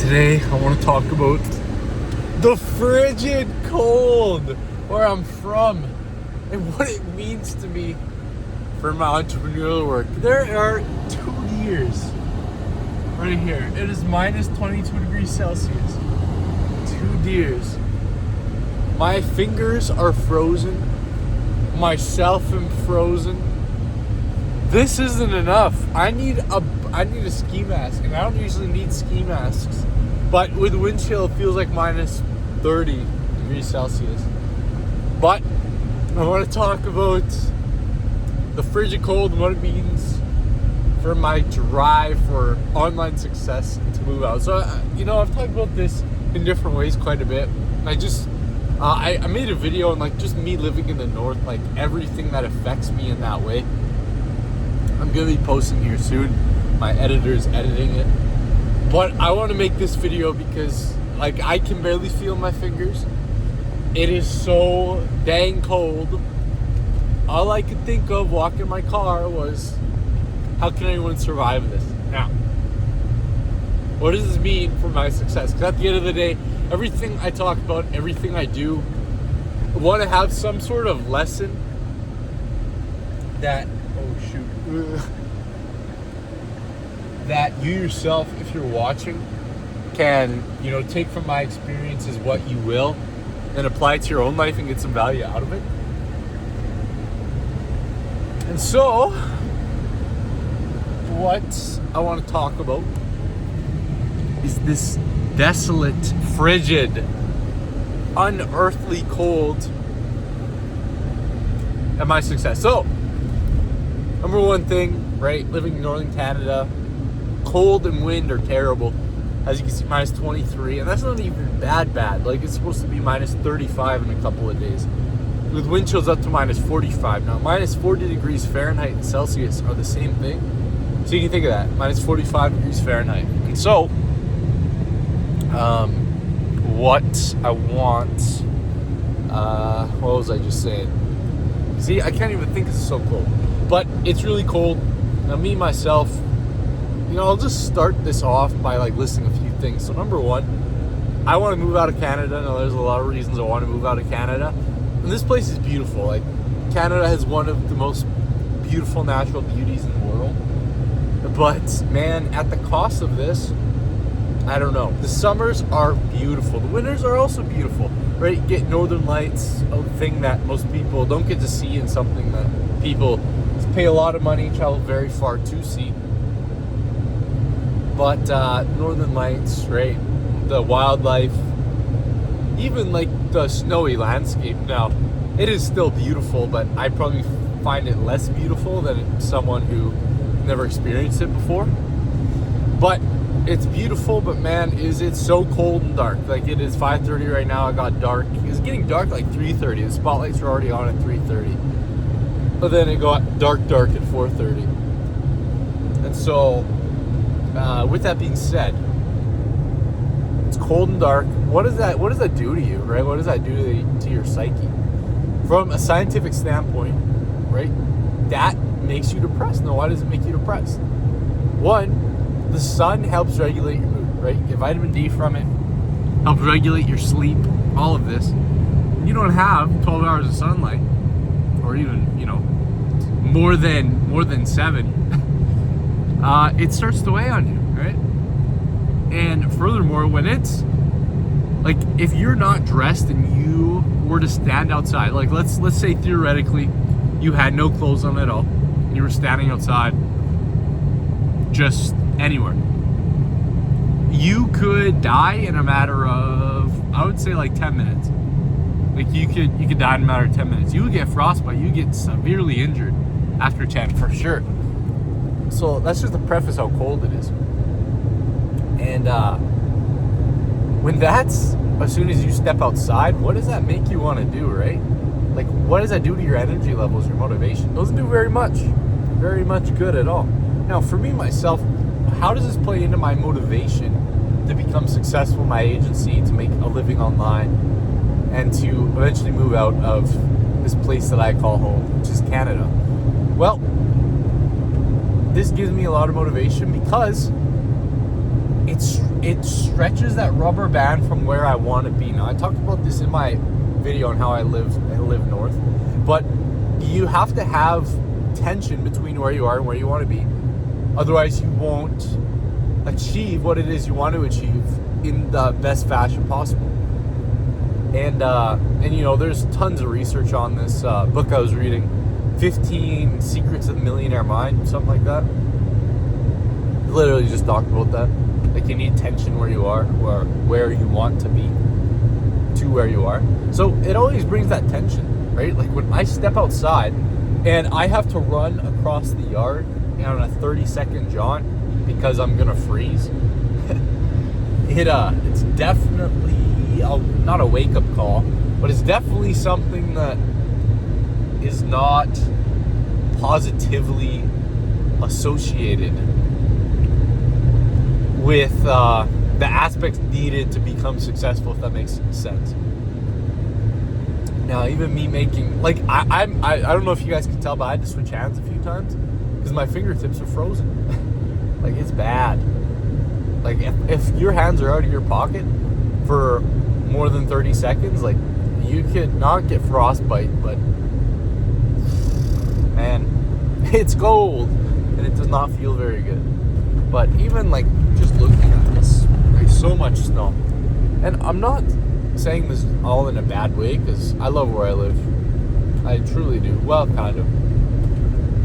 Today I want to talk about the frigid cold where I'm from and what it means to me for my entrepreneurial work. There are 2 years right here. It is minus 22 degrees Celsius. 2 years. My fingers are frozen. Myself am frozen. This isn't enough. I need a ski mask, and I don't usually need ski masks. But with wind chill, it feels like minus 30 degrees Celsius. But I want to talk about the frigid cold and what it means for my drive for online success to move out. So, I've talked about this in different ways quite a bit. I made a video on just me living in the north, everything that affects me in that way. I'm going to be posting here soon. My editor's editing it. But I want to make this video because I can barely feel my fingers. It is so dang cold. All I could think of walking my car was, how can anyone survive this? Now, what does this mean for my success? Because at the end of the day, everything I talk about, everything I do, I want to have some sort of lesson that, that you yourself, if you're watching, can, take from my experiences what you will and apply it to your own life and get some value out of it. And so, what I want to talk about is this desolate, frigid, unearthly cold and my success. So, number one thing, right, living in northern Canada, cold and wind are terrible. As you can see, minus 23, and that's not even bad. It's supposed to be minus 35 in a couple of days, with wind chills up to minus 45. Now, minus 40 degrees Fahrenheit and Celsius are the same thing. So you can think of that, minus 45 degrees Fahrenheit. And so, what I want, what was I just saying? See, I can't even think, it's so cold. But it's really cold. Now, me, myself, I'll just start this off by listing a few things. So number one, I want to move out of Canada. Now, there's a lot of reasons I want to move out of Canada. And this place is beautiful. Canada has one of the most beautiful natural beauties in the world. But, man, at the cost of this, I don't know. The summers are beautiful. The winters are also beautiful, right? You get northern lights, a thing that most people don't get to see, and something that people pay a lot of money, travel very far to see. But northern lights, right? The wildlife, even the snowy landscape. Now, it is still beautiful, but I probably find it less beautiful than someone who never experienced it before. But it's beautiful, but man, is it so cold and dark. It is 5:30 right now. It got dark. It's getting dark 3:30. The spotlights were already on at 3:30. But then it got dark at 4:30. And so, with that being said, it's cold and dark. What does that do to you, right? What does that do to your psyche? From a scientific standpoint, right? That makes you depressed. Now, why does it make you depressed? One, the sun helps regulate your mood, right? You get vitamin D from it, helps regulate your sleep, all of this. You don't have 12 hours of sunlight, or even, more than 7. It starts to weigh on you, right? And furthermore, when it's if you're not dressed and you were to stand outside, let's say theoretically you had no clothes on at all, and you were standing outside just anywhere, you could die in a matter of, I would say 10 minutes. You could die in a matter of 10 minutes. You would get frostbite. You get severely injured after 10 for sure. So that's just to preface how cold it is. And as soon as you step outside, what does that make you want to do, right? What does that do to your energy levels, your motivation? It doesn't do very much good at all. Now, for me, myself, how does this play into my motivation to become successful in my agency, to make a living online, and to eventually move out of this place that I call home, which is Canada? Well, this gives me a lot of motivation because it stretches that rubber band from where I want to be. Now, I talked about this in my video on how I live north, but you have to have tension between where you are and where you want to be. Otherwise, you won't achieve what it is you want to achieve in the best fashion possible. And you know, there's tons of research on this book I was reading, 15 Secrets of the Millionaire Mind, something like that. Literally just talked about that. Like, you need tension where you are, or where you want to be, to where you are. So it always brings that tension, right? Like, when I step outside and I have to run across the yard on a 30-second jaunt because I'm gonna freeze, it's definitely not a wake-up call, but it's definitely something that is not positively associated with the aspects needed to become successful, if that makes sense. Now, even me making, like, I don't know if you guys can tell, but I had to switch hands a few times because my fingertips are frozen. Like, it's bad. Like, if your hands are out of your pocket for more than 30 seconds, like, you could not get frostbite, but man, it's cold and it does not feel very good. But even, like, just looking at this, there's so much snow. And I'm not saying this all in a bad way, because I love where I live. I truly do. Well, kind of.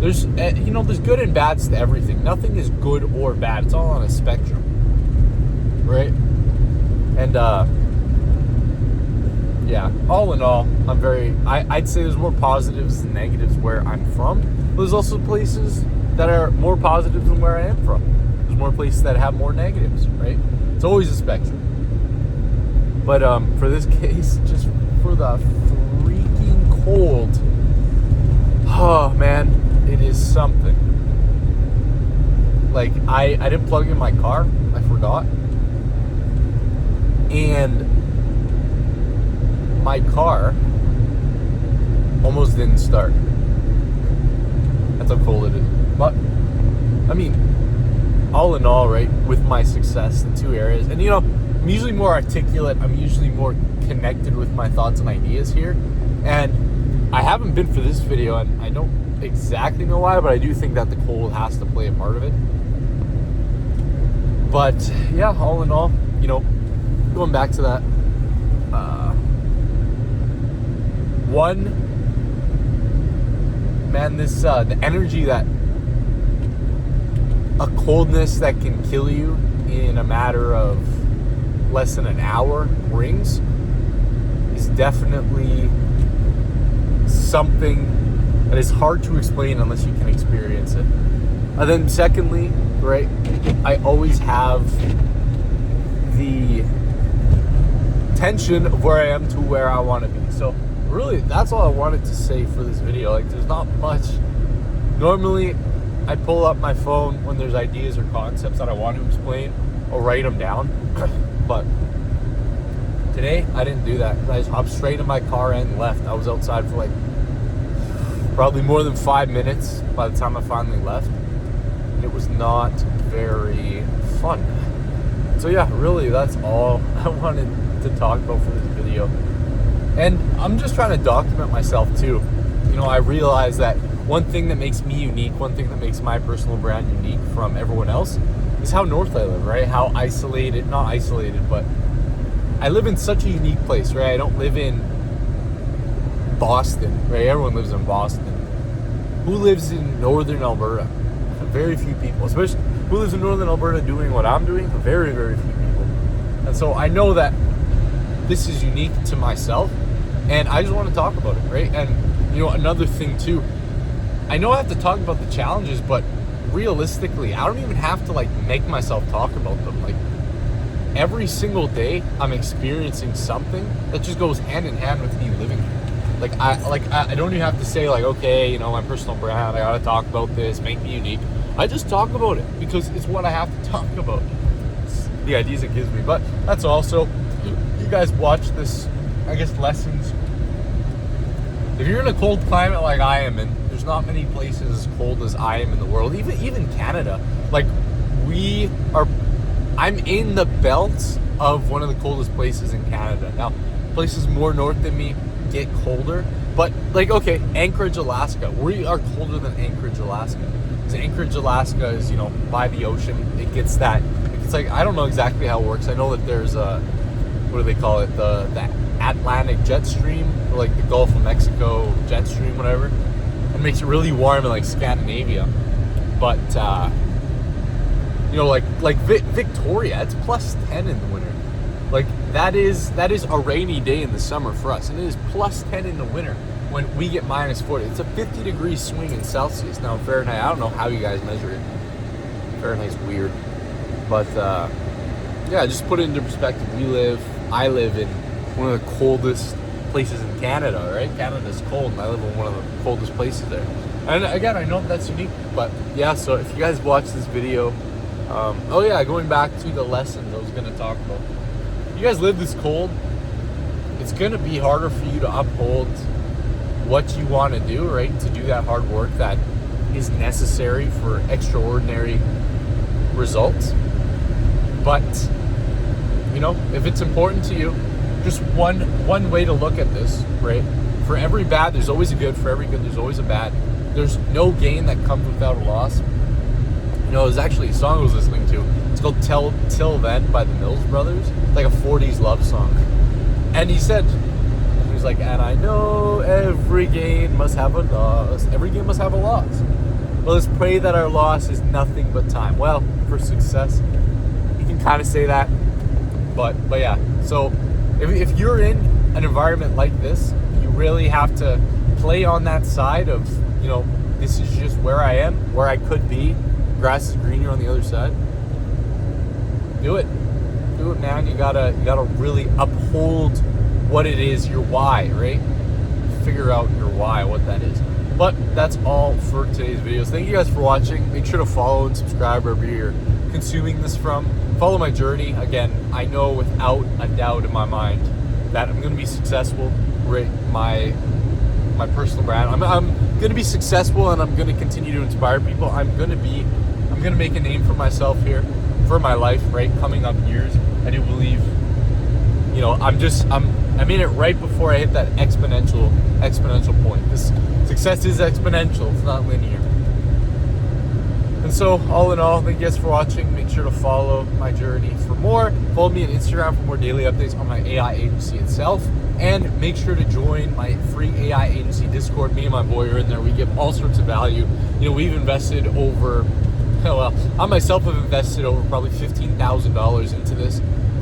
There's, you know, there's good and bads to everything. Nothing is good or bad. It's all on a spectrum. Right? And, yeah, all in all, I'd say there's more positives than negatives where I'm from. But there's also places that are more positives than where I am from. There's more places that have more negatives, right? It's always a spectrum. But for this case, just for the freaking cold, oh man, it is something. Like, I didn't plug in my car. I forgot. And my car almost didn't start. That's how cold it is. But, I mean, all in all, right, with my success in two areas, and you know, I'm usually more articulate, I'm usually more connected with my thoughts and ideas here, and I haven't been for this video, and I don't exactly know why, but I do think that the cold has to play a part of it. But yeah, all in all, you know, going back to that, the energy that a coldness that can kill you in a matter of less than an hour brings is definitely something that is hard to explain unless you can experience it. And then secondly, right, I always have the tension of where I am to where I want to be. So really, that's all I wanted to say for this video. Like, there's not much. Normally, I pull up my phone when there's ideas or concepts that I want to explain. I'll write them down. But today, I didn't do that. I just hopped straight in my car and left. I was outside for like probably more than 5 minutes by the time I finally left. And it was not very fun. So yeah, really, that's all I wanted to talk about for this video. And I'm just trying to document myself too. You know, I realize that one thing that makes me unique, one thing that makes my personal brand unique from everyone else is how north I live, right? How isolated, not isolated, but I live in such a unique place, right? I don't live in Boston, right? Everyone lives in Boston. Who lives in northern Alberta? Very few people. Especially who lives in northern Alberta doing what I'm doing? Very, very few people. And so I know that this is unique to myself, and I just want to talk about it, right? And, you know, another thing too, I know I have to talk about the challenges, but realistically, I don't even have to, like, make myself talk about them. Like, every single day, I'm experiencing something that just goes hand in hand with me living here. I don't even have to say, like, okay, you know, my personal brand, I gotta talk about this, make me unique. I just talk about it because it's what I have to talk about. It's the ideas it gives me. But that's also, you guys watch this, I guess, lessons. If you're in a cold climate like I am in, there's not many places as cold as I am in the world. Even Canada. Like, I'm in the belt of one of the coldest places in Canada. Now, places more north than me get colder, but like, okay, Anchorage, Alaska, we are colder than Anchorage, Alaska. Because Anchorage, Alaska is, by the ocean. It gets that, it's like, I don't know exactly how it works. I know that there's what do they call it? The Atlantic jet stream, or like the Gulf of Mexico jet stream, whatever. It makes it really warm in like Scandinavia. But, like Victoria, it's plus 10 in the winter. Like that is a rainy day in the summer for us, and it is plus 10 in the winter when we get minus 40. It's a 50-degree swing in Celsius. Now in Fahrenheit, I don't know how you guys measure it. Fahrenheit's weird, but yeah, just put it into perspective. I live in one of the coldest places in Canada, right? Canada's cold, and I live in one of the coldest places there. And again, I know that's unique, but yeah. So if you guys watch this video, going back to the lessons I was going to talk about. You guys live this cold, it's going to be harder for you to uphold what you want to do, right? To do that hard work that is necessary for extraordinary results. But, if it's important to you, just one way to look at this, right? For every bad, there's always a good. For every good, there's always a bad. There's no gain that comes without a loss. There's actually a song I was listening to. It's called Till Then by the Mills Brothers. It's like a 40s love song. And he was like, and I know every gain must have a loss. Every gain must have a loss. Well, let's pray that our loss is nothing but time. Well, for success, you can kind of say that. But yeah. So if you're in an environment like this, you really have to play on that side of, this is just where I am, where I could be. Grass is greener on the other side. Do it, man. You gotta really uphold what it is, your why, right? Figure out your why, what that is. But that's all for today's videos. Thank you guys for watching. Make sure to follow and subscribe wherever you're consuming this from. Follow my journey. Again, I know without a doubt in my mind that I'm gonna be successful. Right, my personal brand. I'm gonna be successful, and I'm gonna continue to inspire people. I'm gonna make a name for myself here, for my life, right? Coming up years. I do believe, I'm in it right before I hit that exponential point. This success is exponential, it's not linear. And so, all in all, thank you guys for watching. Make sure to follow my journey for more. Follow me on Instagram for more daily updates on my AI agency itself. And make sure to join my free AI agency Discord. Me and my boy are in there. We give all sorts of value. We've invested over, I myself have invested over probably $15,000 into this.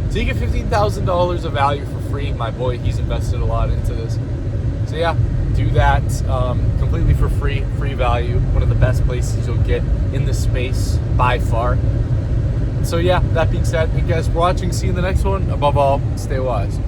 So you get $15,000 of value for free. My boy, he's invested a lot into this. So yeah, do that completely for free value. One of the best places you'll get in this space by far. So yeah, that being said, thank you guys for watching. See you in the next one. Above all, stay wise.